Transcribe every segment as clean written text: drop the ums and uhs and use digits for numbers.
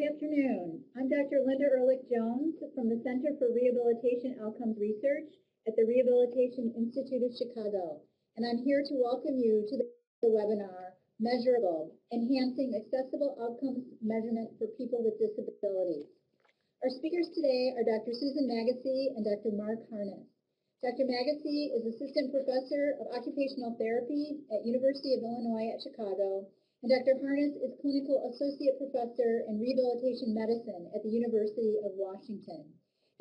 Good afternoon. I'm Dr. Linda Ehrlich-Jones from the Center for Rehabilitation Outcomes Research at the Rehabilitation Institute of Chicago, and I'm here to welcome you to the webinar, MeasureAble, Enhancing Accessible Outcomes Measurement for People with Disabilities. Our speakers today are Dr. Susan Magacy and Dr. Mark Harness. Dr. Magacy is Assistant Professor of Occupational Therapy at University of Illinois at Chicago, and Dr. Harness is Clinical Associate Professor in Rehabilitation Medicine at the University of Washington.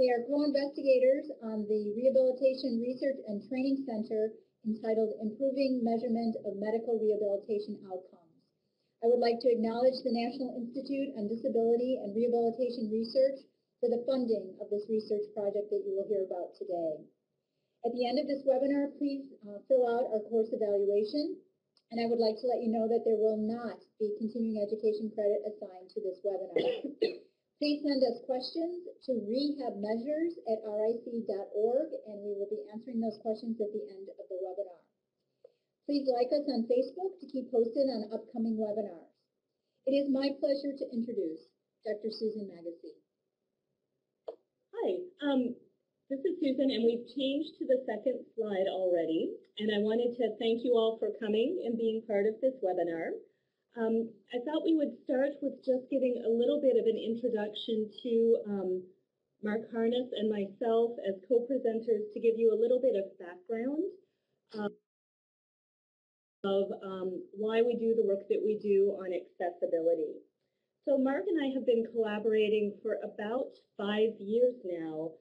They are co-investigators on the Rehabilitation Research and Training Center entitled Improving Measurement of Medical Rehabilitation Outcomes. I would like to acknowledge the National Institute on Disability and Rehabilitation Research for the funding of this research project that you will hear about today. At the end of this webinar, please fill out our course evaluation. And I would like to let you know that there will not be continuing education credit assigned to this webinar. Please send us questions to rehabmeasures@ric.org, and we will be answering those questions at the end of the webinar. Please like us on Facebook to keep posted on upcoming webinars. It is my pleasure to introduce Dr. Susan Magacy. Hi. This is Susan, and we've changed to the second slide already, and I wanted to thank you all for coming and being part of this webinar. I thought we would start with just giving a little bit of an introduction to Mark Harness and myself as co-presenters to give you a little bit of background of why we do the work that we do on accessibility. So Mark and I have been collaborating for about 5 years now.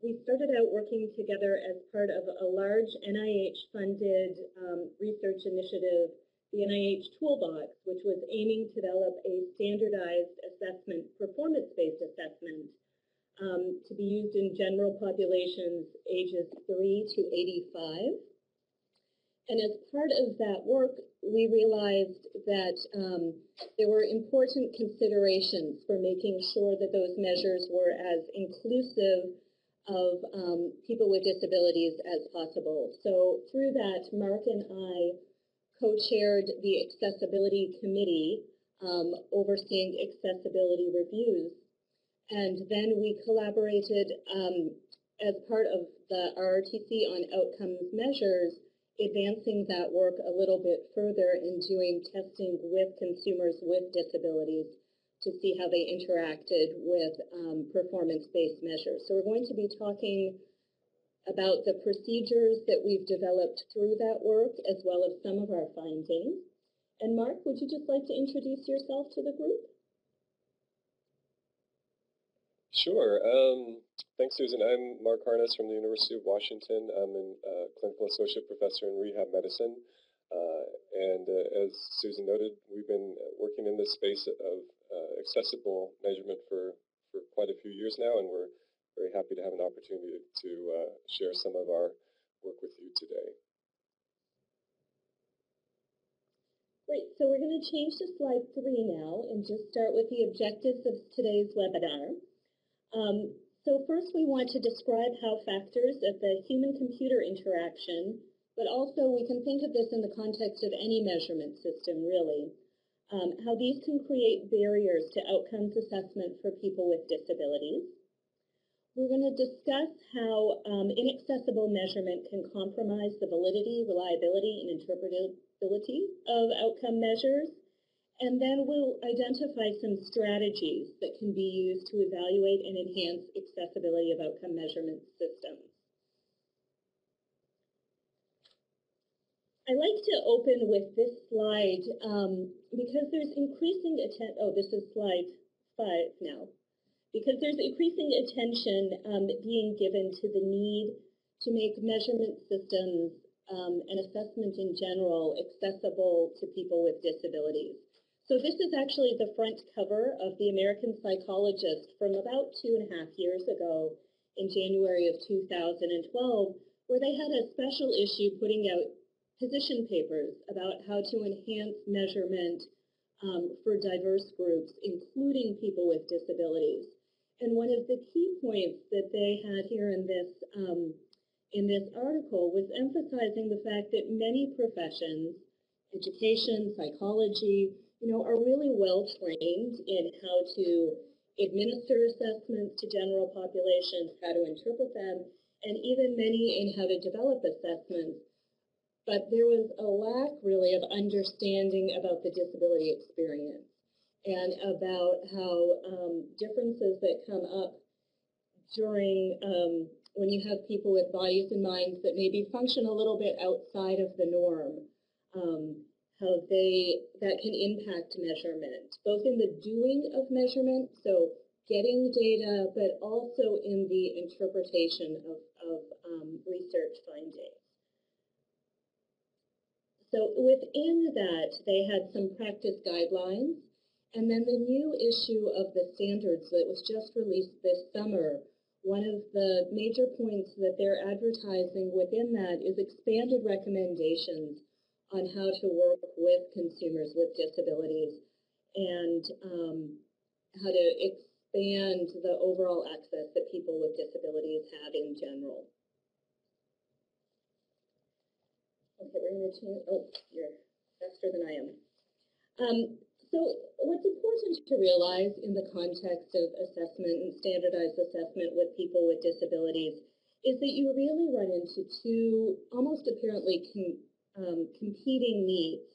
We started out working together as part of a large NIH-funded research initiative, the NIH Toolbox, which was aiming to develop a standardized assessment, performance-based assessment, to be used in general populations ages 3 to 85. And as part of that work, we realized that there were important considerations for making sure that those measures were as inclusive of people with disabilities as possible. So through that, Mark and I co-chaired the Accessibility Committee overseeing accessibility reviews. And then we collaborated as part of the RRTC on outcomes measures, advancing that work a little bit further and doing testing with consumers with disabilities to see how they interacted with performance-based measures. So we're going to be talking about the procedures that we've developed through that work, as well as some of our findings. And Mark, would you just like to introduce yourself to the group? Sure. Thanks, Susan. I'm Mark Harness from the University of Washington. I'm a clinical associate professor in rehab medicine. As Susan noted, we've been working in this space of accessible measurement for quite a few years now, and we're very happy to have an opportunity to share some of our work with you today. Great. So we're going to change to slide 3 now and just start with the objectives of today's webinar. So first we want to describe how factors of the human-computer interaction, but also we can think of this in the context of any measurement system, really, how these can create barriers to outcomes assessment for people with disabilities. We're going to discuss how inaccessible measurement can compromise the validity, reliability, and interpretability of outcome measures. And then we'll identify some strategies that can be used to evaluate and enhance accessibility of outcome measurement systems. I like to open with this slide because there's increasing attention. Oh, this is slide 5 now. Because there's increasing attention being given to the need to make measurement systems and assessment in general accessible to people with disabilities. So this is actually the front cover of the American Psychologist from about 2.5 years ago in January of 2012, where they had a special issue putting out position papers about how to enhance measurement for diverse groups, including people with disabilities. And one of the key points that they had here in this article was emphasizing the fact that many professions, education, psychology, are really well trained in how to administer assessments to general populations, how to interpret them, and even many in how to develop assessments. But there was a lack, really, of understanding about the disability experience and about how differences that come up during when you have people with bodies and minds that maybe function a little bit outside of the norm, how that can impact measurement, both in the doing of measurement, so getting data, but also in the interpretation of research findings. So within that, they had some practice guidelines, and then the new issue of the standards that was just released this summer. One of the major points that they're advertising within that is expanded recommendations on how to work with consumers with disabilities and how to expand the overall access that people with disabilities have in general. Okay, we're going to change. Oh, you're faster than I am. So what's important to realize in the context of assessment and standardized assessment with people with disabilities is that you really run into two almost apparently competing needs.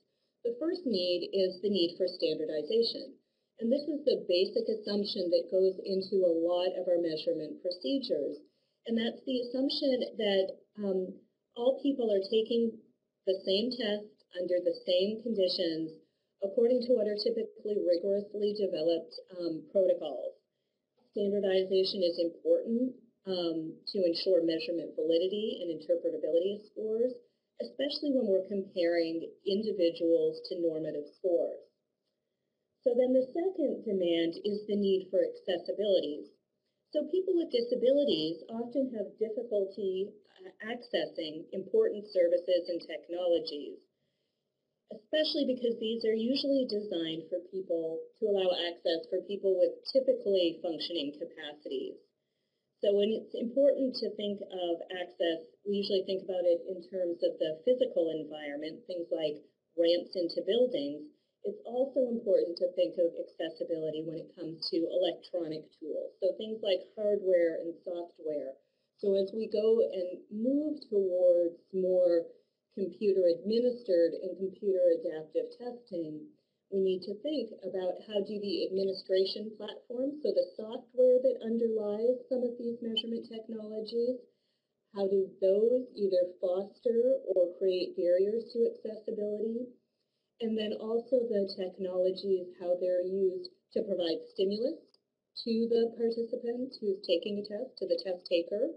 The first need is the need for standardization. And this is the basic assumption that goes into a lot of our measurement procedures. And that's the assumption that all people are taking the same test under the same conditions according to what are typically rigorously developed protocols. Standardization is important to ensure measurement validity and interpretability of scores, especially when we're comparing individuals to normative scores. So then the second demand is the need for accessibility. So people with disabilities often have difficulty accessing important services and technologies, especially because these are usually designed for people to allow access for people with typically functioning capacities. So when it's important to think of access, we usually think about it in terms of the physical environment, things like ramps into buildings. It's also important to think of accessibility when it comes to electronic tools, so things like hardware and software. So as we go and move towards more computer-administered and computer-adaptive testing, we need to think about how do the administration platforms, so the software that underlies some of these measurement technologies, how do those either foster or create barriers to accessibility? And then also the technologies, how they're used to provide stimulus to the participant who's taking a test, to the test taker,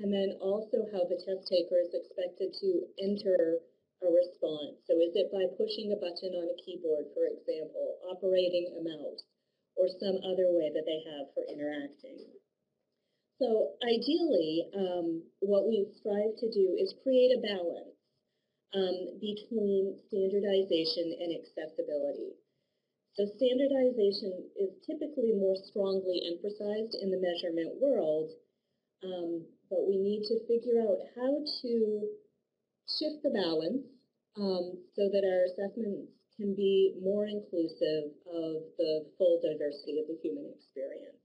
and then also how the test taker is expected to enter a response. So is it by pushing a button on a keyboard, for example, operating a mouse, or some other way that they have for interacting? So ideally, what we strive to do is create a balance between standardization and accessibility. So standardization is typically more strongly emphasized in the measurement world, but we need to figure out how to shift the balance so that our assessments can be more inclusive of the full diversity of the human experience.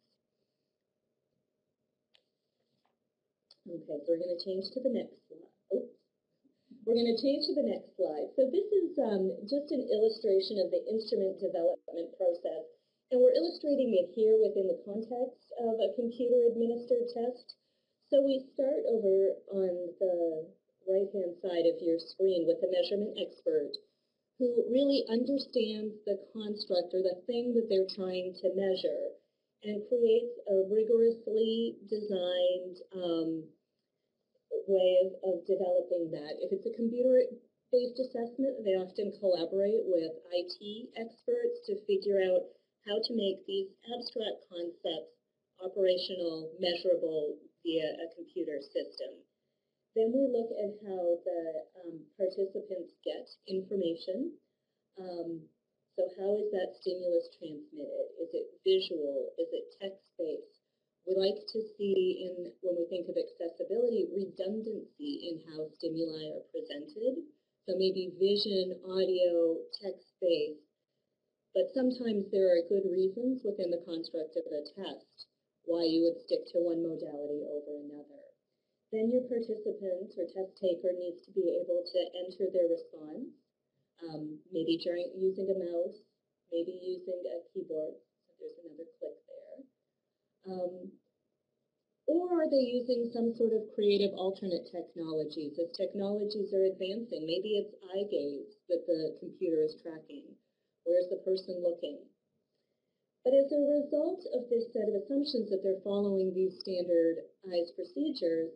Okay, so we're going to change to the next slide. Oops. We're going to change to the next slide. So this is just an illustration of the instrument development process, and we're illustrating it here within the context of a computer-administered test. So we start over on the right-hand side of your screen with a measurement expert who really understands the construct or the thing that they're trying to measure and creates a rigorously designed way of developing that. If it's a computer-based assessment, they often collaborate with IT experts to figure out how to make these abstract concepts operational, measurable via a computer system. Then we look at how the participants get information. So how is that stimulus transmitted? Is it visual? Is it text-based? We like to see, when we think of accessibility, redundancy in how stimuli are presented. So maybe vision, audio, text-based, But sometimes there are good reasons within the construct of a test why you would stick to one modality over another. Then your participant or test taker needs to be able to enter their response, maybe using a mouse, maybe using a keyboard. So there's another click there. Or are they using some sort of creative alternate technologies? As technologies are advancing, maybe it's eye gaze that the computer is tracking. Where's the person looking? But as a result of this set of assumptions that they're following these standardized procedures,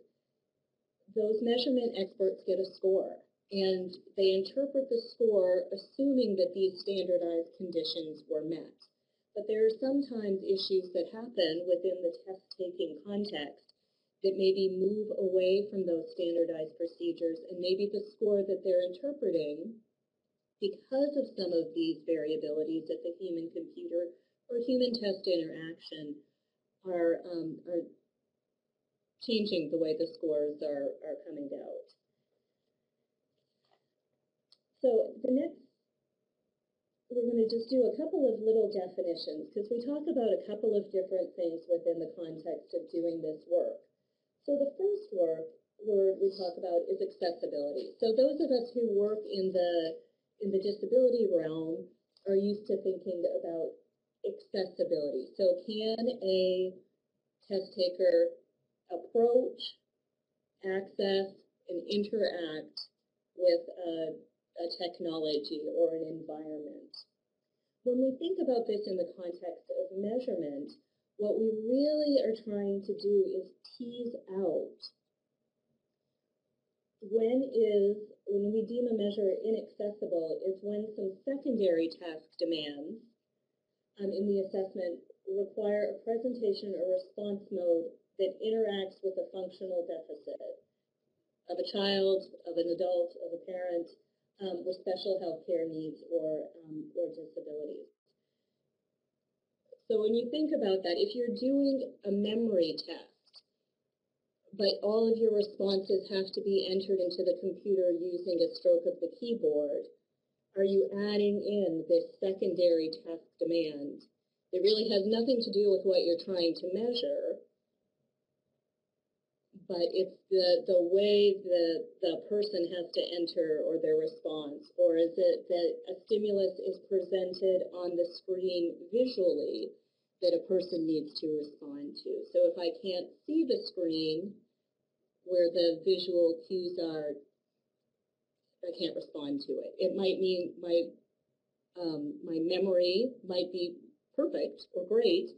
those measurement experts get a score. And they interpret the score assuming that these standardized conditions were met. But there are sometimes issues that happen within the test-taking context that maybe move away from those standardized procedures, and maybe the score that they're interpreting, because of some of these variabilities at the human-computer or human-test interaction, are changing the way the scores are coming out. So the next, we're going to just do a couple of little definitions, because we talk about a couple of different things within the context of doing this work. So the first word we talk about is accessibility. So those of us who work in the disability realm are used to thinking about accessibility. So can a test taker approach, access, and interact with a technology or an environment? When we think about this in the context of measurement, what we really are trying to do is tease out when we deem a measure inaccessible is when some secondary task demands in the assessment require a presentation or response mode that interacts with a functional deficit of a child, of an adult, of a parent, with special health care needs or disabilities. So when you think about that, if you're doing a memory test, but all of your responses have to be entered into the computer using a stroke of the keyboard, are you adding in this secondary task demand that really has nothing to do with what you're trying to measure, but it's the way the person has to enter or their response? Or is it that a stimulus is presented on the screen visually that a person needs to respond to? So if I can't see the screen where the visual cues are, I can't respond to it. It might mean my memory might be perfect or great,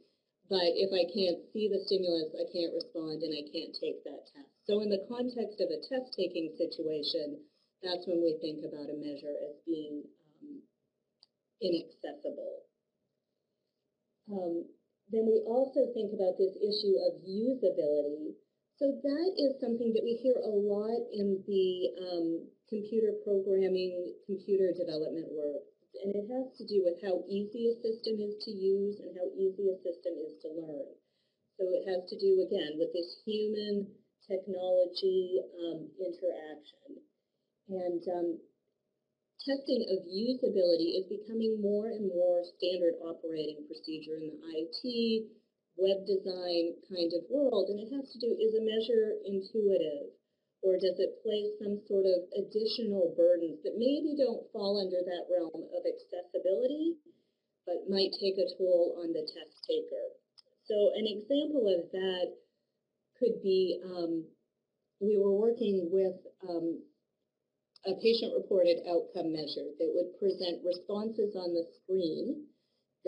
but if I can't see the stimulus, I can't respond and I can't take that test. So in the context of a test-taking situation, that's when we think about a measure as being inaccessible. Then we also think about this issue of usability. So that is something that we hear a lot in the computer programming, computer development work. And it has to do with how easy a system is to use and how easy a system is to learn. So it has to do, again, with this human-technology interaction. And testing of usability is becoming more and more standard operating procedure in the IT, web design kind of world. And it has to do, is a measure intuitive? Or does it place some sort of additional burdens that maybe don't fall under that realm of accessibility, but might take a toll on the test taker? So an example of that could be, we were working with a patient-reported outcome measure that would present responses on the screen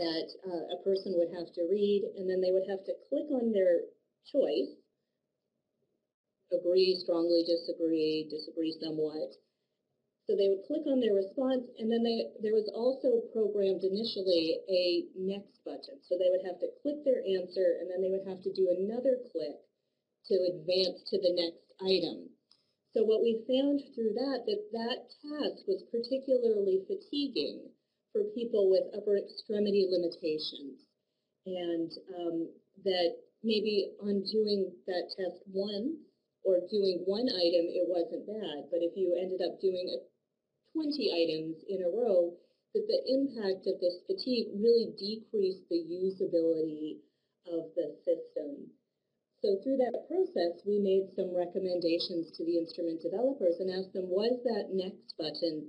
that a person would have to read, and then they would have to click on their choice, agree, strongly disagree, disagree somewhat. So they would click on their response, and then there was also programmed initially a next button. So they would have to click their answer, and then they would have to do another click to advance to the next item. So what we found through that task was particularly fatiguing for people with upper extremity limitations, and that maybe on doing that test once, or doing one item, it wasn't bad. But if you ended up doing 20 items in a row, that the impact of this fatigue really decreased the usability of the system. So through that process, we made some recommendations to the instrument developers and asked them, was that next button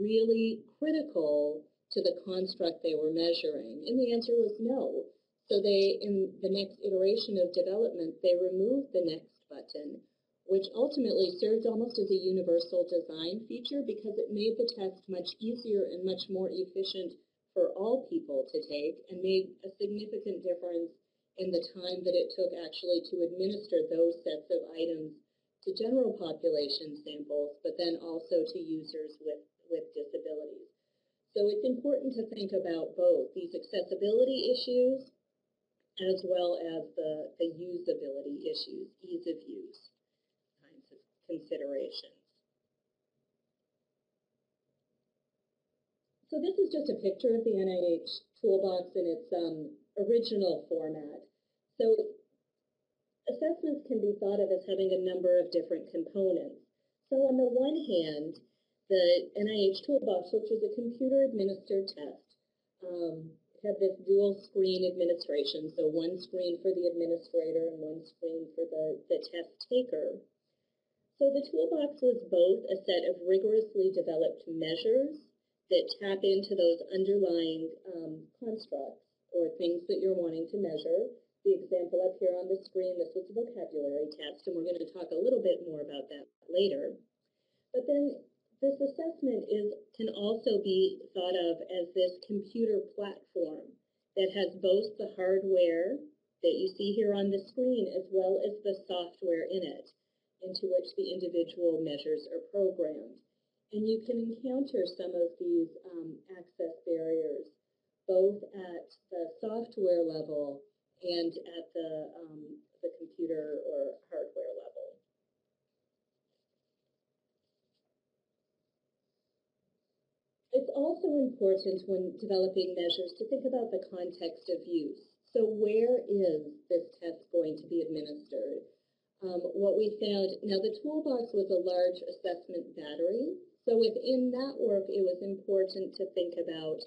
really critical to the construct they were measuring? And the answer was no. So they, in the next iteration of development, they removed the next button, which ultimately served almost as a universal design feature because it made the test much easier and much more efficient for all people to take and made a significant difference in the time that it took actually to administer those sets of items to general population samples, but then also to users with disabilities. So it's important to think about both these accessibility issues as well as the usability issues, ease of use kinds of considerations. So this is just a picture of the NIH Toolbox in its original format. So assessments can be thought of as having a number of different components. So on the one hand, the NIH Toolbox, which is a computer-administered test, had this dual screen administration, so one screen for the administrator and one screen for the test taker. So the Toolbox was both a set of rigorously developed measures that tap into those underlying constructs or things that you're wanting to measure. The example up here on the screen, this was a vocabulary test, and we're going to talk a little bit more about that later. But then this assessment can also be thought of as this computer platform that has both the hardware that you see here on the screen as well as the software in it, into which the individual measures are programmed. And you can encounter some of these access barriers, both at the software level and at the computer or hardware level. It's also important when developing measures to think about the context of use. So where is this test going to be administered? What we found, now the Toolbox was a large assessment battery, so within that work it was important to think about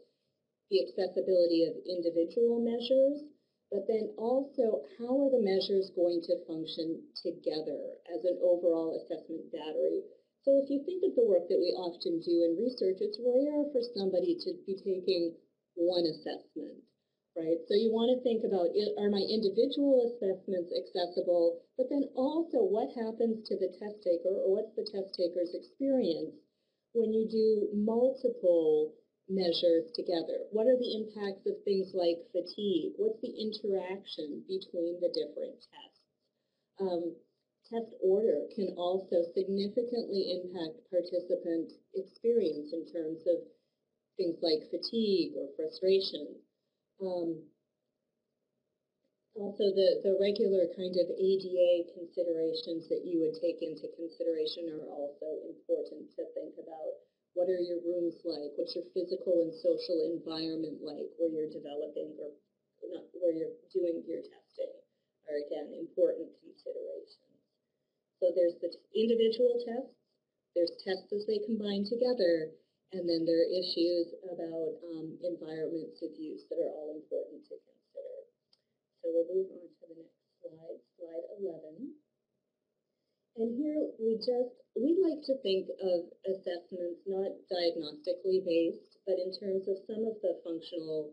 the accessibility of individual measures, but then also how are the measures going to function together as an overall assessment battery. So if you think of the work that we often do in research, it's rare for somebody to be taking one assessment, right? So you want to think about, are my individual assessments accessible, but then also what happens to the test taker, or what's the test taker's experience when you do multiple measures together? What are the impacts of things like fatigue? What's the interaction between the different tests? Test order can also significantly impact participant experience in terms of things like fatigue or frustration. Also, the regular kind of ADA considerations that you would take into consideration are also important to think about. What are your rooms like? What's your physical and social environment like where you're developing or not, where you're doing your testing? Are, again, important considerations. So there's the individual tests, there's tests as they combine together, and then there are issues about environments of use that are all important to consider. So we'll move on to the next slide, slide 11. And here we like to think of assessments not diagnostically based, but in terms of some of the functional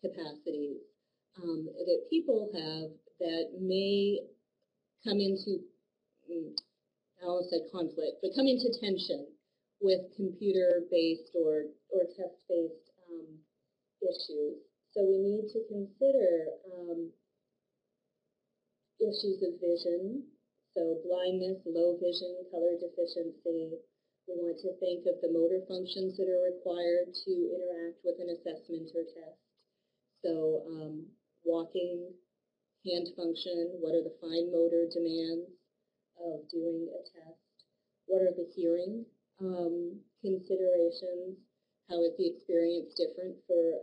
capacities that people have that may come into, I almost said conflict, but come into tension with computer-based or test-based issues. So we need to consider issues of vision, so blindness, low vision, color deficiency. We want to think of the motor functions that are required to interact with an assessment or test. So walking, hand function, what are the fine motor demands of doing a test? What are the hearing considerations? How is the experience different for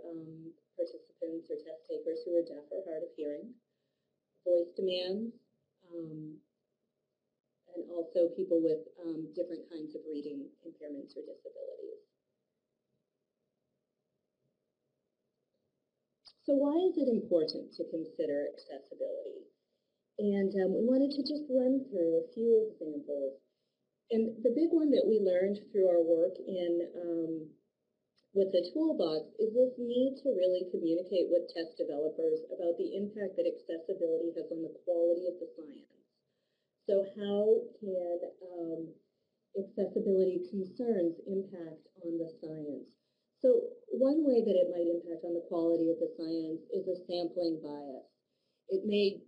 participants or test takers who are deaf or hard of hearing? Voice demands, and also people with different kinds of reading impairments or disabilities. So why is it important to consider accessibility? And we wanted to just run through a few examples. And the big one that we learned through our work in with the Toolbox is this need to really communicate with test developers about the impact that accessibility has on the quality of the science. So how can accessibility concerns impact on the science? So one way that it might impact on the quality of the science is a sampling bias. It may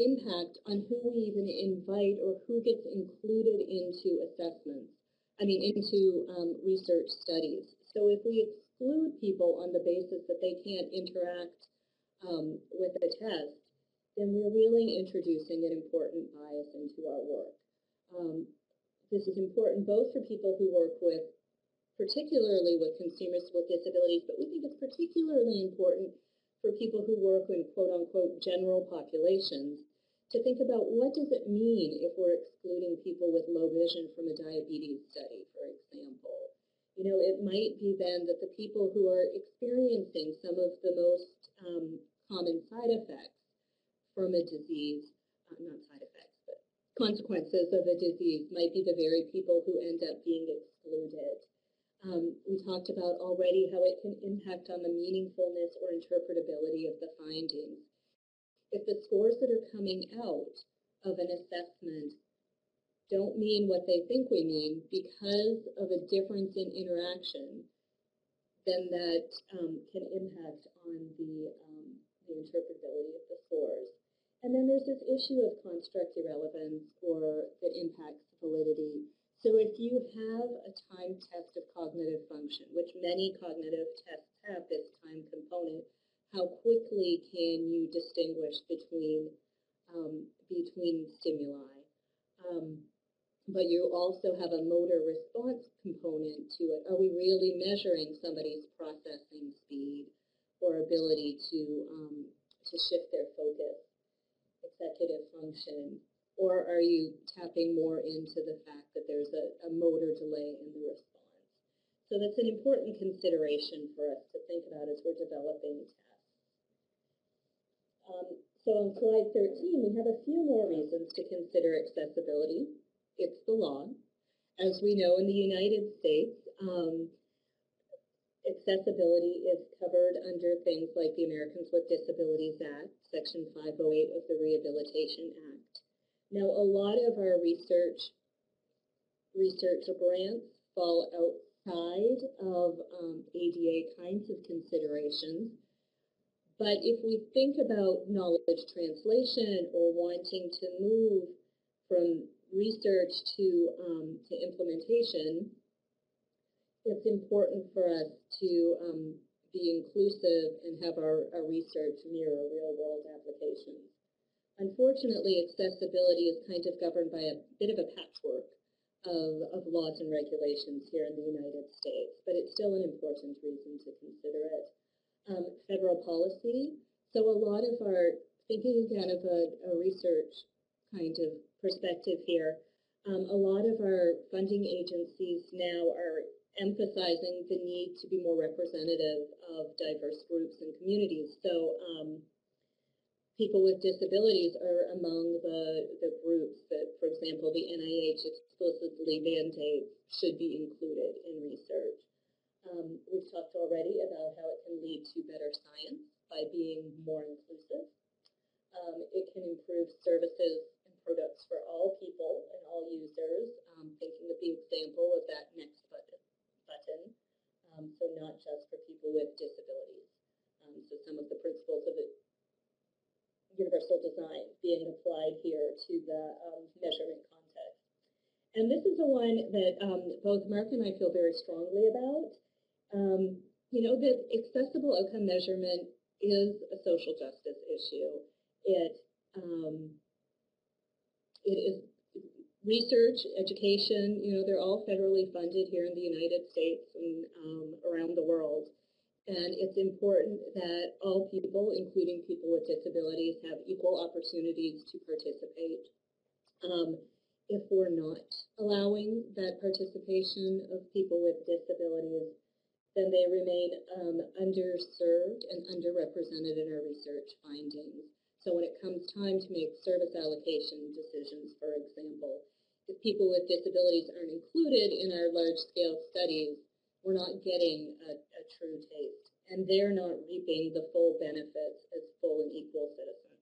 impact on who we even invite or who gets included into assessments, into research studies. So if we exclude people on the basis that they can't interact with the test, then we're really introducing an important bias into our work. This is important both for people who work with, particularly with consumers with disabilities, but we think it's particularly important for people who work in quote-unquote general populations to think about what does it mean if we're excluding people with low vision from a diabetes study, for example. You know, it might be then that the people who are experiencing some of the most common side effects from a disease, not side effects, but consequences of a disease might be the very people who end up being excluded. We talked about already how it can impact on the meaningfulness or interpretability of the findings. If the scores that are coming out of an assessment don't mean what they think we mean because of a difference in interaction, then that can impact on the interpretability of the scores. And then there's this issue of construct irrelevance or that impacts validity. So if you have a time test of cognitive function, which many cognitive tests have this time component, how quickly can you distinguish between stimuli? But you also have a motor response component to it. Are we really measuring somebody's processing speed or ability to shift their focus, executive function? Or are you tapping more into the fact that there's a motor delay in the response? So that's an important consideration for us to think about as we're developing tests. So on slide 13, we have a few more reasons to consider accessibility. It's the law. As we know, in the United States, accessibility is covered under things like the Americans with Disabilities Act, Section 508 of the Rehabilitation Act. Now, a lot of our research grants fall outside of ADA kinds of considerations. But if we think about knowledge translation or wanting to move from research to implementation, it's important for us to be inclusive and have our research mirror real-world applications. Unfortunately, accessibility is kind of governed by a bit of a patchwork of laws and regulations here in the United States, but it's still an important reason to consider it. Federal policy. So a lot of our, thinking again of a research kind of perspective here, a lot of our funding agencies now are emphasizing the need to be more representative of diverse groups and communities. So people with disabilities are among the groups that, for example, the NIH explicitly mandates should be included in research. We've talked already about how it can lead to better science by being more inclusive. It can improve services and products for all people and all users, thinking of the example of that next button, so not just for people with disabilities. So some of the principles of universal design being applied here to the measurement context. And this is the one that both Mark and I feel very strongly about. That accessible outcome measurement is a social justice issue. It is research, education, they're all federally funded here in the United States and around the world. And it's important that all people, including people with disabilities, have equal opportunities to participate. If we're not allowing that participation of people with disabilities, then they remain underserved and underrepresented in our research findings. So when it comes time to make service allocation decisions, for example, if people with disabilities aren't included in our large-scale studies, we're not getting a true taste, and they're not reaping the full benefits as full and equal citizens.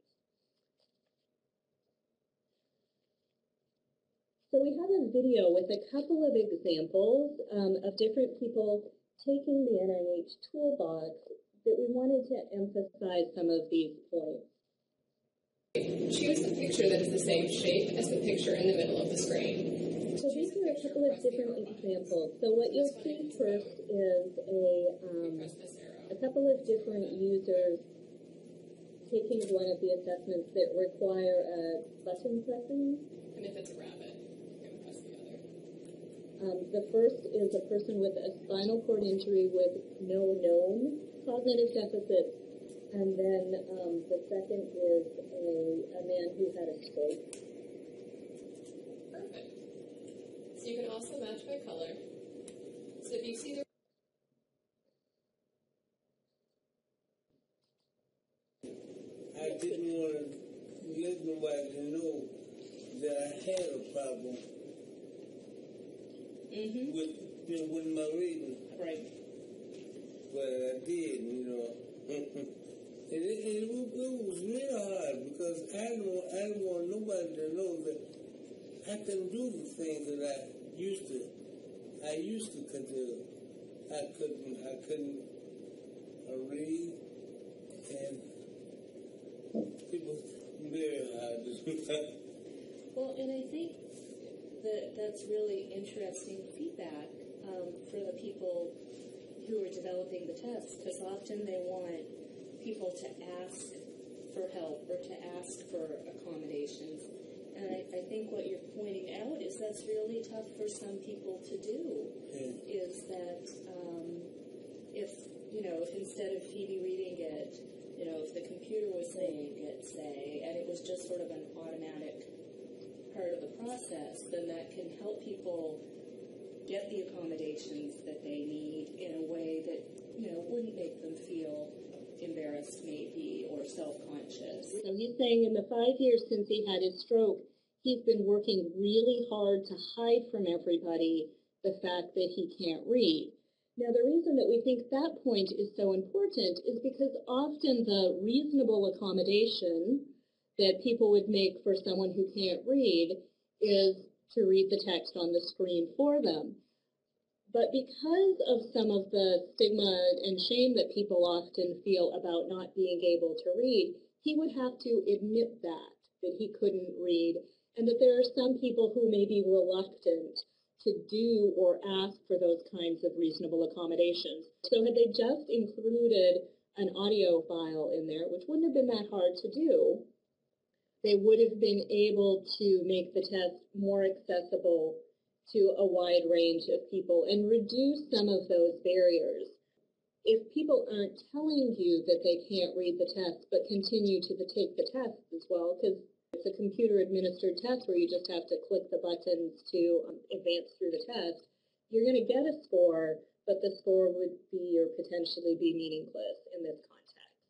So we have a video with a couple of examples of different people taking the NIH Toolbox that we wanted to emphasize some of these points. Choose the picture that is the same shape as the picture in the middle of the screen. So these are a couple of different examples. So what you'll see first is a couple of different users taking one of the assessments that require a button pressing. And if it's a rabbit, you're going to press the other. The first is a person with a spinal cord injury with no known cognitive deficits, and then the second is a man who had a stroke. Perfect. So you can also match by color. So if you see the I didn't want to let nobody know that I had a problem with my reading. right. But I did, And it was really hard because I didn't want nobody to know that I couldn't do the things that I used to do. I couldn't read, and people very hard to do. Well, and I think that's really interesting feedback for the people who are developing the test, because often they want people to ask for help or to ask for accommodations. And I think what you're pointing out is that's really tough for some people to do, is that if instead of Phoebe reading it, if the computer was saying it, and it was just sort of an automatic part of the process, then that can help people get the accommodations that they need in a way that, wouldn't make them feel embarrassed maybe or self-conscious. So he's saying in the 5 years since he had his stroke, he's been working really hard to hide from everybody the fact that he can't read. Now, the reason that we think that point is so important is because often the reasonable accommodation that people would make for someone who can't read is to read the text on the screen for them. But because of some of the stigma and shame that people often feel about not being able to read, he would have to admit that he couldn't read, and that there are some people who may be reluctant to do or ask for those kinds of reasonable accommodations. So had they just included an audio file in there, which wouldn't have been that hard to do, they would have been able to make the test more accessible to a wide range of people and reduce some of those barriers. If people aren't telling you that they can't read the test but continue to take the test as well, because it's a computer-administered test where you just have to click the buttons to advance through the test, you're going to get a score, but the score would be or potentially be meaningless in this context.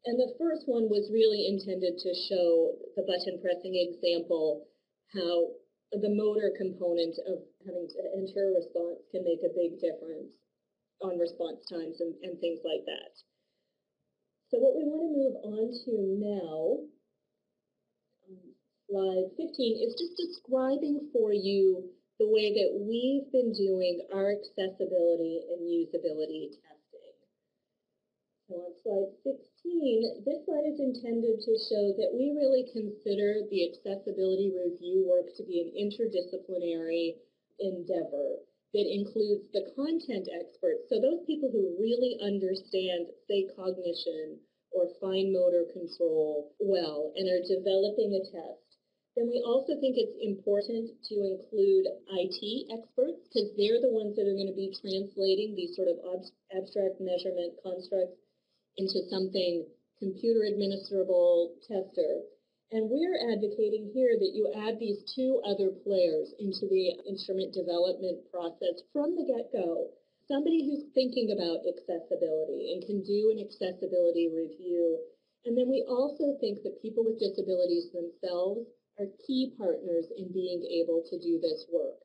And the first one was really intended to show the button pressing example, how the motor component of having to enter a response can make a big difference on response times and things like that. So what we want to move on to now, slide 15, is just describing for you the way that we've been doing our accessibility and usability testing. So on slide 16, this slide is intended to show that we really consider the accessibility review work to be an interdisciplinary endeavor that includes the content experts, so those people who really understand, say, cognition or fine motor control well and are developing a test. Then we also think it's important to include IT experts, because they're the ones that are going to be translating these sort of abstract measurement constructs into something computer administrable tester. And we're advocating here that you add these two other players into the instrument development process from the get-go, somebody who's thinking about accessibility and can do an accessibility review. And then we also think that people with disabilities themselves are key partners in being able to do this work,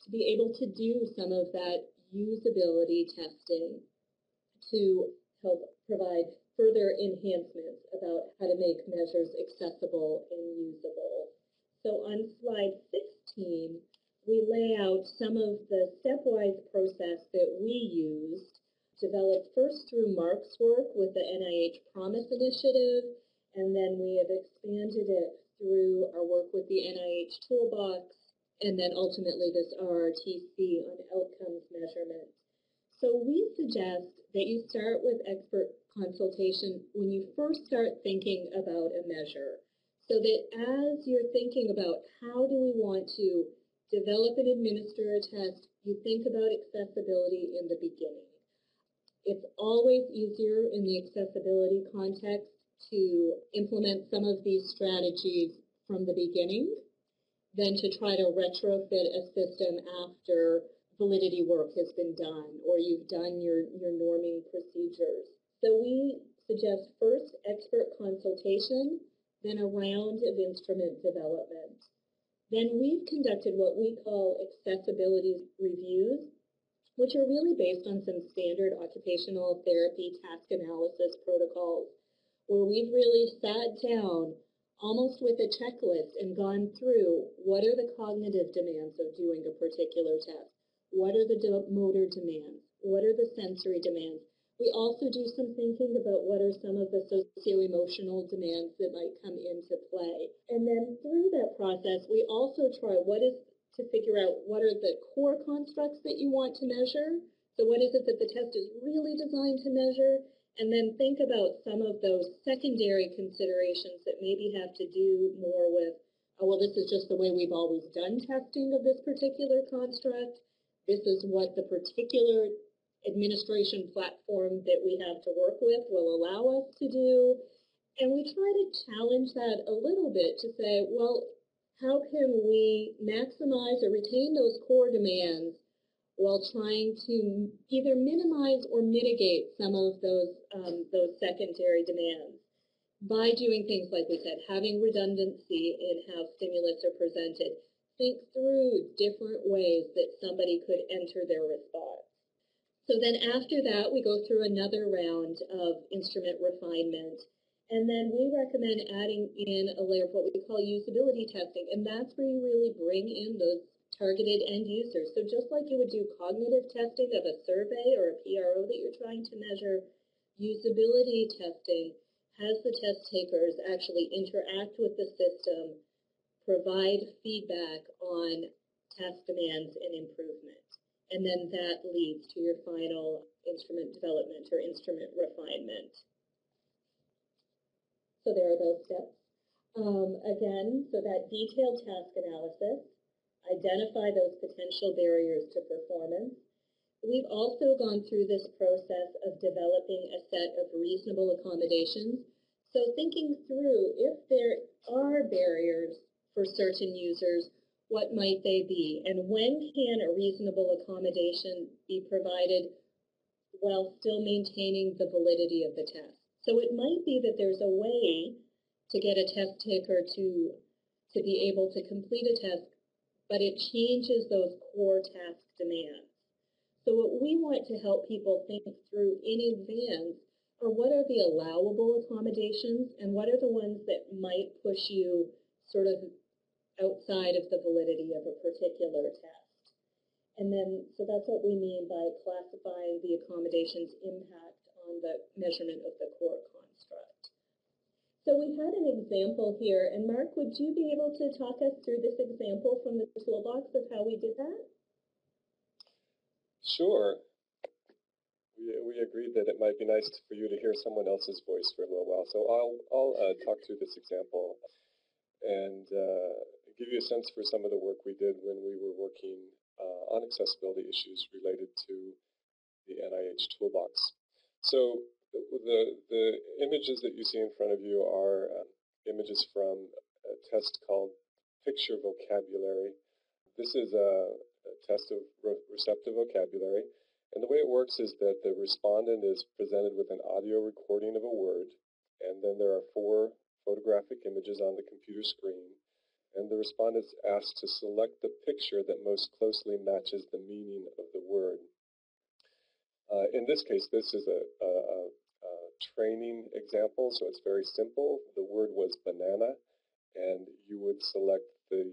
to be able to do some of that usability testing to help provide further enhancements about how to make measures accessible and usable. So on slide 16, we lay out some of the stepwise process that we used, developed first through Mark's work with the NIH Promise Initiative, and then we have expanded it through our work with the NIH Toolbox, and then ultimately this RRTC on outcomes measurement. So we suggest that you start with expert consultation when you first start thinking about a measure, so that as you're thinking about how do we want to develop and administer a test, you think about accessibility in the beginning. It's always easier in the accessibility context to implement some of these strategies from the beginning than to try to retrofit a system after validity work has been done or you've done your norming procedures. So we suggest first expert consultation, then a round of instrument development. Then we've conducted what we call accessibility reviews, which are really based on some standard occupational therapy task analysis protocols, where we've really sat down almost with a checklist and gone through what are the cognitive demands of doing a particular test, what are the motor demands, what are the sensory demands. We also do some thinking about what are some of the socio-emotional demands that might come into play. And then through that process, we also try to figure out what are the core constructs that you want to measure. So what is it that the test is really designed to measure? And then think about some of those secondary considerations that maybe have to do more with, oh, well, this is just the way we've always done testing of this particular construct. This is what the particular administration platform that we have to work with will allow us to do. And we try to challenge that a little bit to say, well, how can we maximize or retain those core demands while trying to either minimize or mitigate some of those secondary demands by doing things like we said, having redundancy in how stimulus are presented. Think through different ways that somebody could enter their response. So then after that, we go through another round of instrument refinement. And then we recommend adding in a layer of what we call usability testing. And that's where you really bring in those targeted end users. So just like you would do cognitive testing of a survey or a PRO that you're trying to measure, usability testing has the test takers actually interact with the system, provide feedback on task demands and improvement. And then that leads to your final instrument development or instrument refinement. So there are those steps. Again, so that detailed task analysis, identify those potential barriers to performance. We've also gone through this process of developing a set of reasonable accommodations. So thinking through if there are barriers for certain users, what might they be? And when can a reasonable accommodation be provided while still maintaining the validity of the test? So it might be that there's a way to get a test taker to be able to complete a test, but it changes those core task demands. So what we want to help people think through in advance are what are the allowable accommodations and what are the ones that might push you sort of outside of the validity of a particular test. And then, so that's what we mean by classifying the accommodation's impact on the measurement of the core construct. So we had an example here, and Mark, would you be able to talk us through this example from the toolbox of how we did that? Sure. We agreed that it might be nice for you to hear someone else's voice for a little while. So I'll talk through this example and give you a sense for some of the work we did when we were working on accessibility issues related to the NIH Toolbox. So the images that you see in front of you are images from a test called Picture Vocabulary. This is a test of receptive vocabulary, And the way it works is that the respondent is presented with an audio recording of a word, and then there are 4 photographic images on the computer screen, and the respondent is asked to select the picture that most closely matches the meaning of the word. In this case, this is a training example, so it's very simple. The word was banana, and you would select the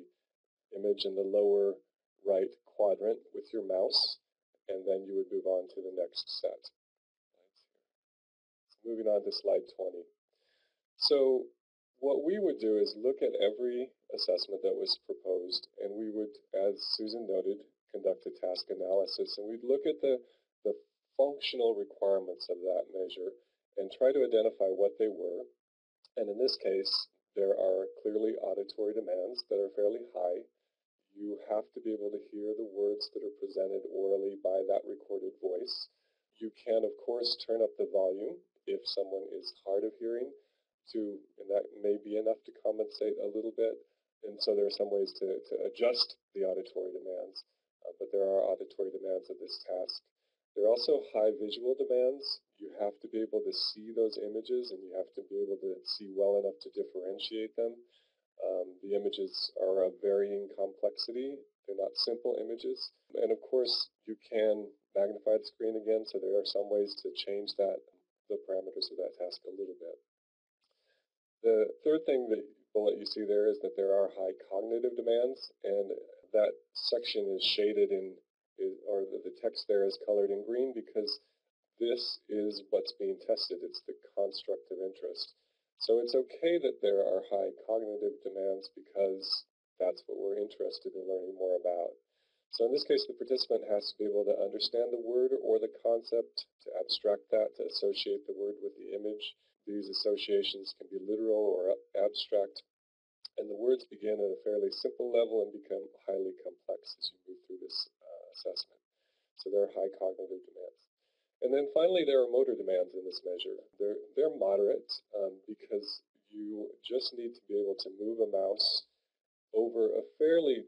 image in the lower right quadrant with your mouse, and then you would move on to the next set. So moving on to slide 20. So what we would do is look at every assessment that was proposed, and we would, as Susan noted, conduct a task analysis, and we'd look at the functional requirements of that measure and try to identify what they were. And in this case, there are clearly auditory demands that are fairly high. You have to be able to hear the words that are presented orally by that recorded voice. You can, of course, turn up the volume if someone is hard of hearing, and that may be enough to compensate a little bit. And so there are some ways to adjust the auditory demands, but there are auditory demands of this task. There are also high visual demands. You have to be able to see those images, and you have to be able to see well enough to differentiate them. The images are of varying complexity. They're not simple images. And of course, you can magnify the screen again, so there are some ways to change the parameters of that task a little bit. The third thing that bullet you see there is that there are high cognitive demands, and that section is shaded or the text there is colored in green because this is what's being tested. It's the construct of interest. So it's okay that there are high cognitive demands because that's what we're interested in learning more about. So in this case, the participant has to be able to understand the word or the concept, to abstract that, to associate the word with the image. These associations can be literal or abstract. And the words begin at a fairly simple level and become highly complex as you move through this assessment. So there are high cognitive demands. And then finally, there are motor demands in this measure. They're moderate because you just need to be able to move a mouse over a fairly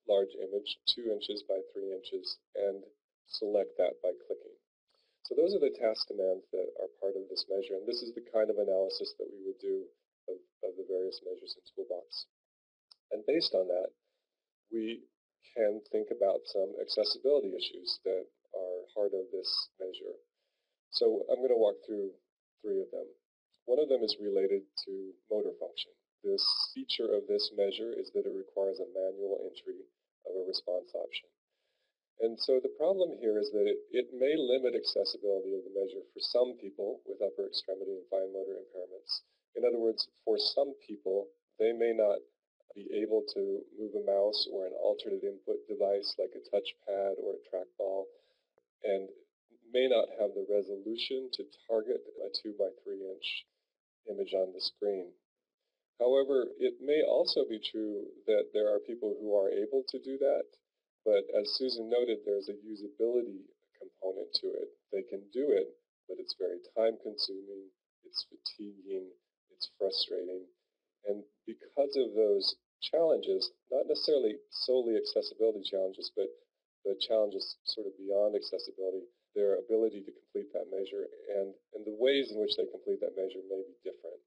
large image, 2 inches by 3 inches, and select that by clicking. So those are the task demands that are part of this measure, and this is the kind of analysis that we would do of the various measures in Toolbox. And based on that, we can think about some accessibility issues that are part of this measure. So I'm going to walk through 3 of them. One of them is related to motor function. This feature of this measure is that it requires a manual entry of a response option. And so the problem here is that it may limit accessibility of the measure for some people with upper extremity and fine motor impairments. In other words, for some people, they may not be able to move a mouse or an alternate input device like a touchpad or a trackball, and may not have the resolution to target a 2 by 3 inch image on the screen. However, it may also be true that there are people who are able to do that, but as Susan noted, there's a usability component to it. They can do it, but it's very time-consuming, it's fatiguing, it's frustrating. And because of those challenges, not necessarily solely accessibility challenges, but the challenges sort of beyond accessibility, their ability to complete that measure and the ways in which they complete that measure may be different.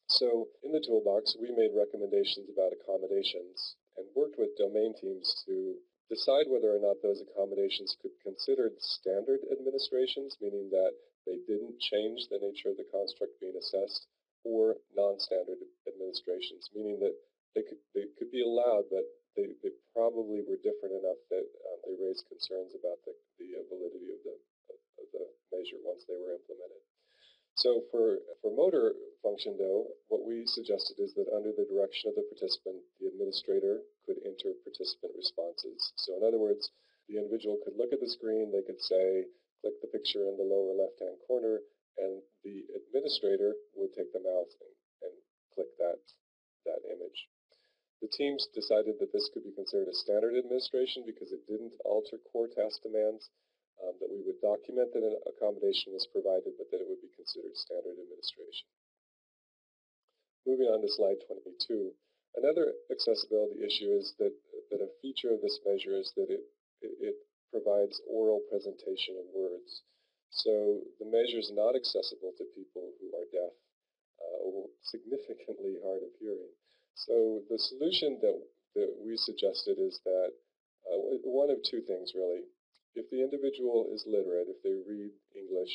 So in the Toolbox, we made recommendations about accommodations and worked with domain teams to decide whether or not those accommodations could be considered standard administrations, meaning that they didn't change the nature of the construct being assessed, or non-standard administrations, meaning that they could be allowed, but they probably were different enough that they raised concerns about the validity of the measure once they were implemented. So for motor function, though, what we suggested is that under the direction of the participant, the administrator could enter participant responses. So in other words, the individual could look at the screen, they could say, click the picture in the lower left-hand corner, and the administrator would take the mouse and click that image. The teams decided that this could be considered a standard administration because it didn't alter core task demands, that we would document that an accommodation was provided, but that it would be considered standard administration. Moving on to slide 22. Another accessibility issue is that a feature of this measure is that it provides oral presentation of words. So the measure is not accessible to people who are deaf or significantly hard of hearing. So the solution that we suggested is that one of two things, really. If the individual is literate, if they read English,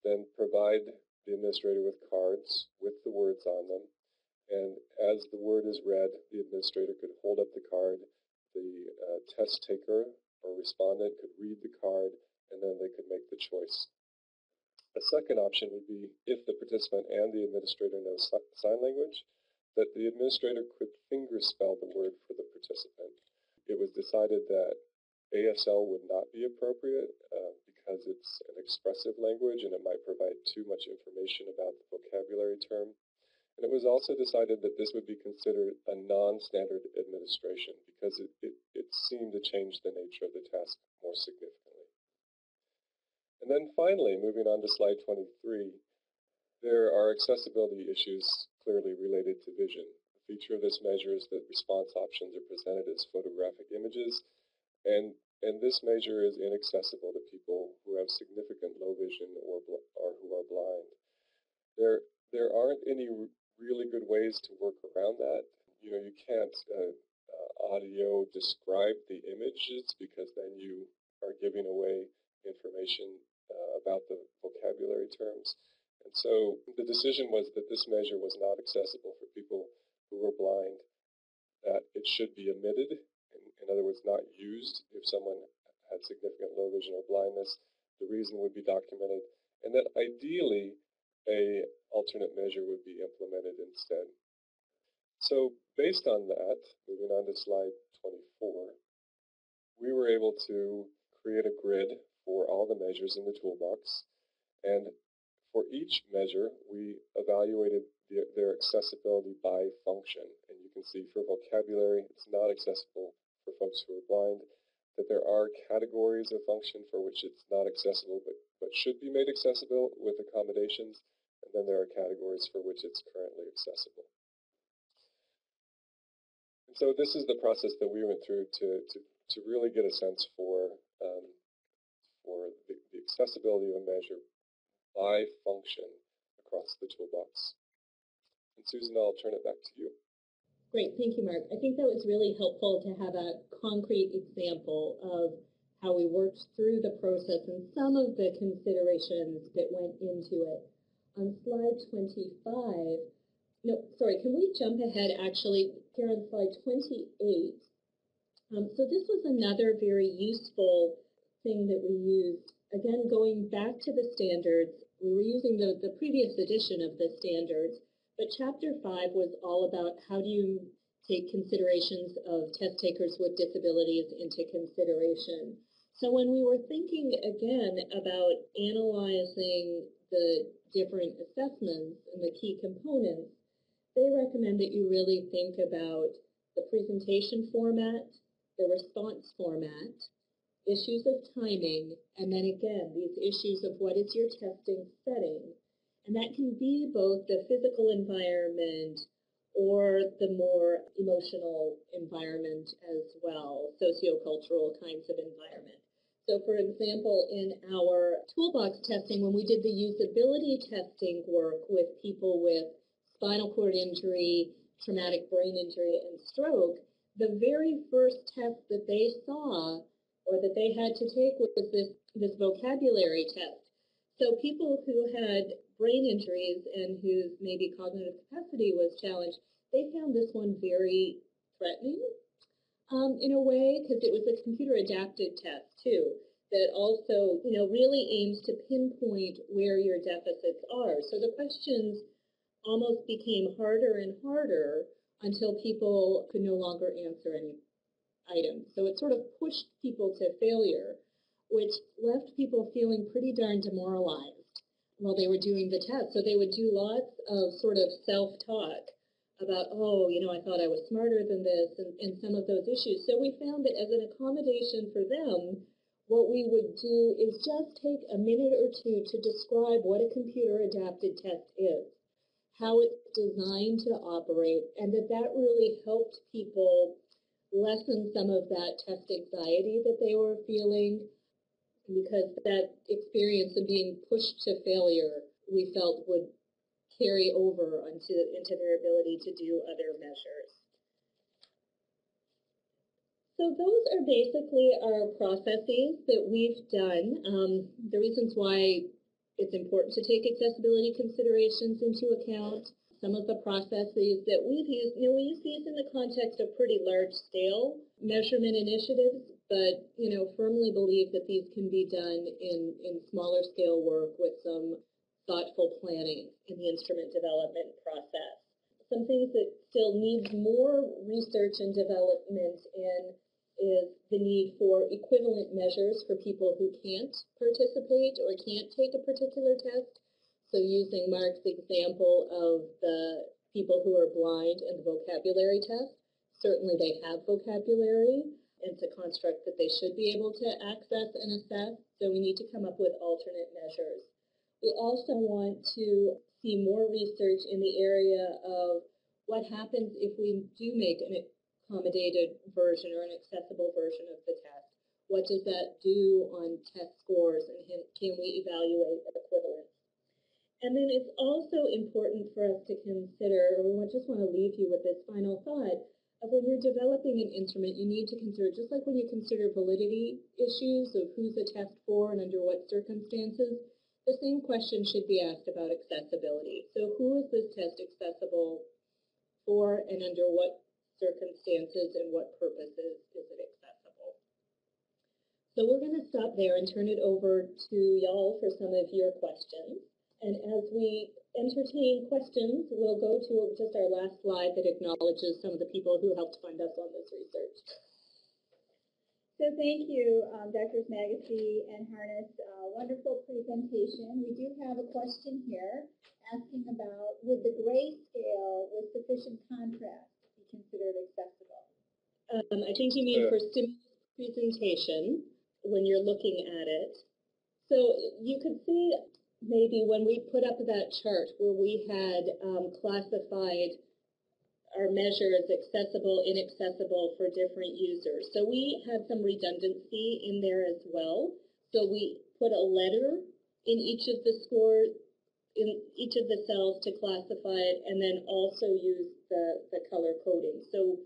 then provide the administrator with cards with the words on them. And as the word is read, the administrator could hold up the card. The test taker or respondent could read the card, and then they could make the choice. A second option would be if the participant and the administrator know sign language, that the administrator could finger spell the word for the participant. It was decided that ASL would not be appropriate because it's an expressive language and it might provide too much information about the vocabulary term. And it was also decided that this would be considered a non-standard administration because it seemed to change the nature of the task more significantly. And then finally, moving on to slide 23, there are accessibility issues clearly related to vision. A feature of this measure is that response options are presented as photographic images, and this measure is inaccessible to people who have significant low vision or who are blind. There aren't any really good ways to work around that. You know, you can't audio describe the images because then you are giving away information about the vocabulary terms. And so the decision was that this measure was not accessible for people who were blind, that it should be omitted, in other words, not used if someone had significant low vision or blindness. The reason would be documented, and that ideally a alternate measure would be implemented instead. So based on that, moving on to slide 24, we were able to create a grid for all the measures in the toolbox, and for each measure, we evaluated their accessibility by function. And you can see for vocabulary, it's not accessible for folks who are blind, that there are categories of function for which it's not accessible but should be made accessible with accommodations, and then there are categories for which it's currently accessible. And so this is the process that we went through to really get a sense for the accessibility of a measure by function across the toolbox. And Susan, I'll turn it back to you. Great, thank you, Mark. I think that was really helpful to have a concrete example of how we worked through the process and some of the considerations that went into it. On slide 25, no, sorry, can we jump ahead actually here on slide 28? So this was another very useful thing that we used. Again, going back to the standards, we were using the previous edition of the standards, but Chapter 5 was all about how do you take considerations of test takers with disabilities into consideration. So when we were thinking again about analyzing the different assessments and the key components, they recommend that you really think about the presentation format, the response format, issues of timing, and then again, these issues of what is your testing setting. And that can be both the physical environment or the more emotional environment as well, sociocultural kinds of environment. So for example, in our toolbox testing, when we did the usability testing work with people with spinal cord injury, traumatic brain injury, and stroke, the very first test that they saw or that they had to take was this vocabulary test. So people who had brain injuries and whose maybe cognitive capacity was challenged, they found this one very threatening in a way, because it was a computer-adapted test too, that also, really aims to pinpoint where your deficits are. So the questions almost became harder and harder until people could no longer answer any items. So it sort of pushed people to failure, which left people feeling pretty darn demoralized while they were doing the test. So they would do lots of sort of self-talk about, I thought I was smarter than this, and some of those issues. So we found that as an accommodation for them, what we would do is just take a minute or two to describe what a computer-adapted test is, how it's designed to operate, and that really helped people lessen some of that test anxiety that they were feeling, because that experience of being pushed to failure we felt would carry over into their ability to do other measures. So those are basically our processes that we've done. The reasons why it's important to take accessibility considerations into account. Some of the processes that we've used, we use these in the context of pretty large-scale measurement initiatives, but, firmly believe that these can be done in smaller-scale work with some thoughtful planning in the instrument development process. Some things that still need more research and development in is the need for equivalent measures for people who can't participate or can't take a particular test. So using Mark's example of the people who are blind and the vocabulary test, certainly they have vocabulary. It's a construct that they should be able to access and assess, so we need to come up with alternate measures. We also want to see more research in the area of what happens if we do make an accommodated version or an accessible version of the test. What does that do on test scores, and can we evaluate equivalence? And then it's also important for us to consider, or we just want to leave you with this final thought, of when you're developing an instrument, you need to consider, just like when you consider validity issues of who's a test for and under what circumstances, the same question should be asked about accessibility. So who is this test accessible for and under what circumstances and what purposes is it accessible? So we're going to stop there and turn it over to y'all for some of your questions. And as we entertain questions, we'll go to just our last slide that acknowledges some of the people who helped fund us on this research. So thank you, Drs. Magacy and Harness. Wonderful presentation. We do have a question here asking about, would the grayscale with sufficient contrast be considered accessible? I think you mean for stimulus presentation when you're looking at it. So you could see maybe when we put up that chart where we had classified our measure as accessible, inaccessible for different users. So we had some redundancy in there as well. So we put a letter in each of the scores, in each of the cells to classify it, and then also use the color coding. So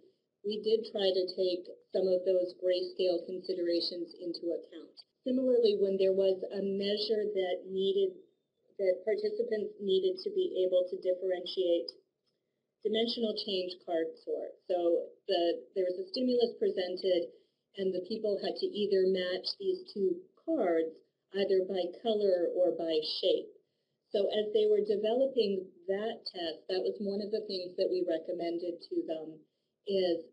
we did try to take some of those grayscale considerations into account. Similarly, when there was a measure that participants needed to be able to differentiate dimensional change card sort. So there was a stimulus presented, and the people had to either match these two cards either by color or by shape. So as they were developing that test, that was one of the things that we recommended to them, is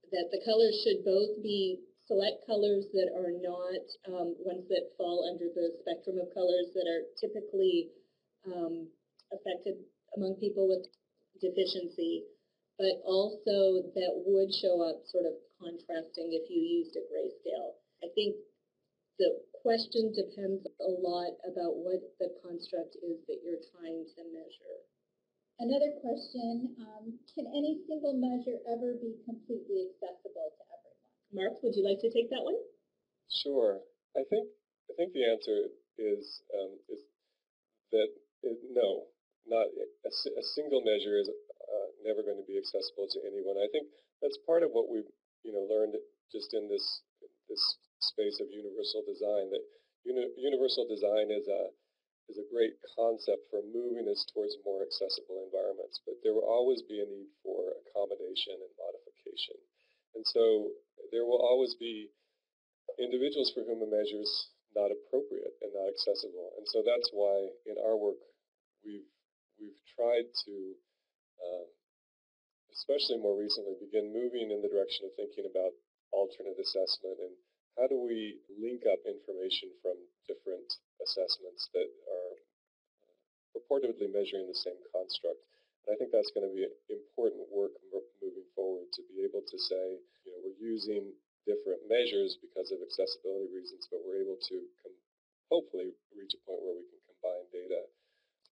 that the colors should both be select colors that are not ones that fall under the spectrum of colors that are typically affected among people with deficiency, but also that would show up sort of contrasting if you used a grayscale. I think the question depends a lot about what the construct is that you're trying to measure. Another question, can any single measure ever be completely accessible to everyone? Mark, would you like to take that one? Sure. I think the answer is that no, not a single measure is never going to be accessible to anyone. I think that's part of what we've learned just in this space of universal design. That universal design is a great concept for moving us towards more accessible environments, but there will always be a need for accommodation and modification. And so there will always be individuals for whom a measure is not appropriate and not accessible. And so that's why in our work we've tried to, especially more recently, begin moving in the direction of thinking about alternate assessment and how do we link up information from different assessments that are purportedly measuring the same construct. And I think that's going to be important work moving forward, to be able to say, we're using different measures because of accessibility reasons, but we're able to hopefully reach a point where we can combine data.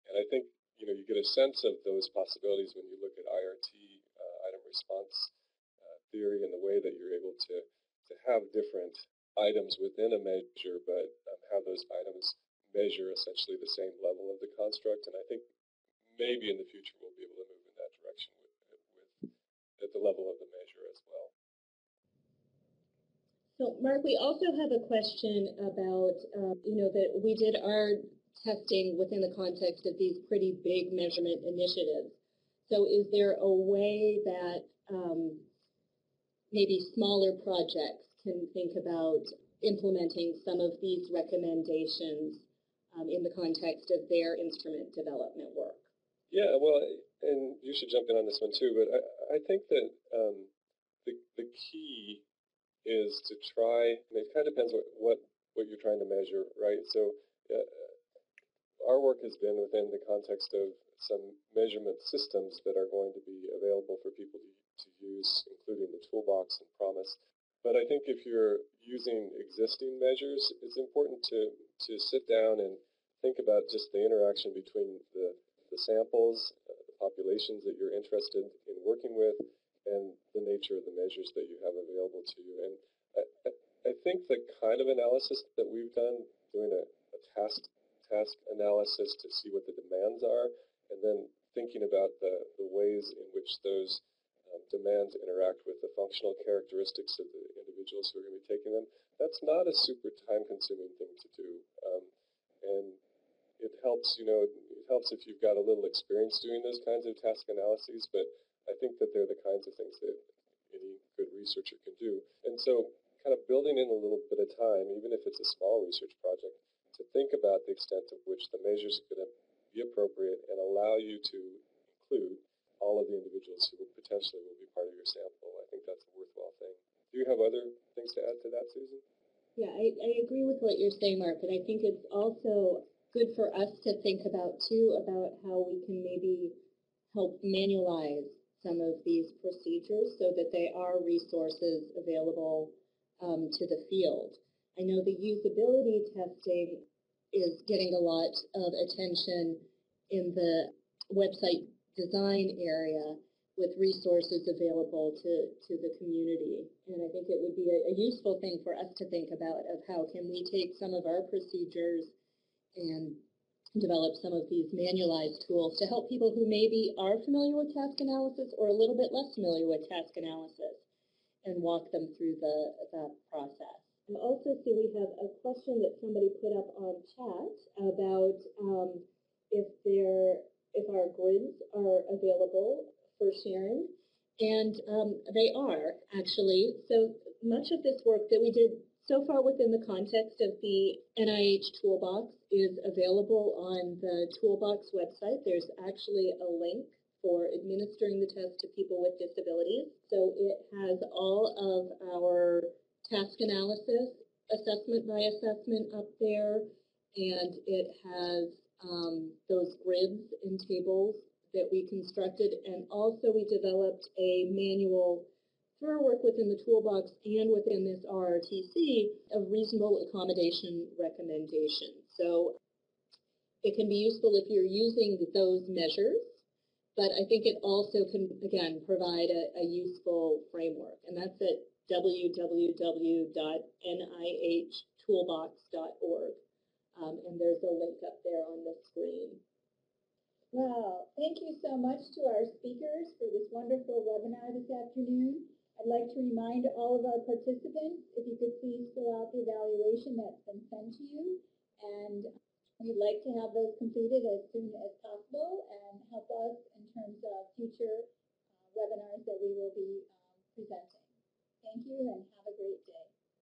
And I think you get a sense of those possibilities when you look at IRT, item response theory and the way that you're able to have different items within a measure, but have those items measure essentially the same level of the construct. And I think maybe in the future we'll be able to move in that direction with at the level of the measure as well. So, Mark, we also have a question about, that we did our testing within the context of these pretty big measurement initiatives. So is there a way that maybe smaller projects can think about implementing some of these recommendations in the context of their instrument development work? Yeah, well, and you should jump in on this one too, but I think that the key is to try, and it kind of depends what you're trying to measure, right? So our work has been within the context of some measurement systems that are going to be available for people to use, including the Toolbox and Promise. But I think if you're using existing measures, it's important to sit down and think about just the interaction between the samples, the populations that you're interested in working with, and the nature of the measures that you have available to you. And I think the kind of analysis that we've done, doing a task analysis to see what the demands are, and then thinking about the ways in which those demands interact with the functional characteristics of the individuals who are going to be taking them, that's not a super time-consuming thing to do. And it helps, it helps if you've got a little experience doing those kinds of task analyses, but I think that they're the kinds of things that any good researcher can do. And so kind of building in a little bit of time, even if it's a small research project, to think about the extent to which the measures are going to be appropriate and allow you to include all of the individuals who potentially will be part of your sample. I think that's a worthwhile thing. Do you have other things to add to that, Susan? Yeah, I agree with what you're saying, Mark, and I think it's also good for us to think about, too, about how we can maybe help manualize some of these procedures so that they are resources available to the field. I know the usability testing is getting a lot of attention in the website design area with resources available to the community. And I think it would be a useful thing for us to think about of how can we take some of our procedures and develop some of these manualized tools to help people who maybe are familiar with task analysis or a little bit less familiar with task analysis and walk them through that process. I also see we have a question that somebody put up on chat about if our grids are available for sharing, and they are actually. So much of this work that we did so far within the context of the NIH Toolbox is available on the Toolbox website. There's actually a link for administering the test to people with disabilities. So it has all of our task analysis, assessment by assessment up there, and it has those grids and tables that we constructed, and also we developed a manual through our work within the Toolbox and within this RRTC of reasonable accommodation recommendations. So it can be useful if you're using those measures, but I think it also can, again, provide a useful framework, and that's at www.nihtoolbox.org, and there's a link up there on the screen. Wow, thank you so much to our speakers for this wonderful webinar this afternoon. I'd like to remind all of our participants, if you could please fill out the evaluation that's been sent to you, and we'd like to have those completed as soon as possible and help us in terms of future webinars that we will be presenting. Thank you and have a great day.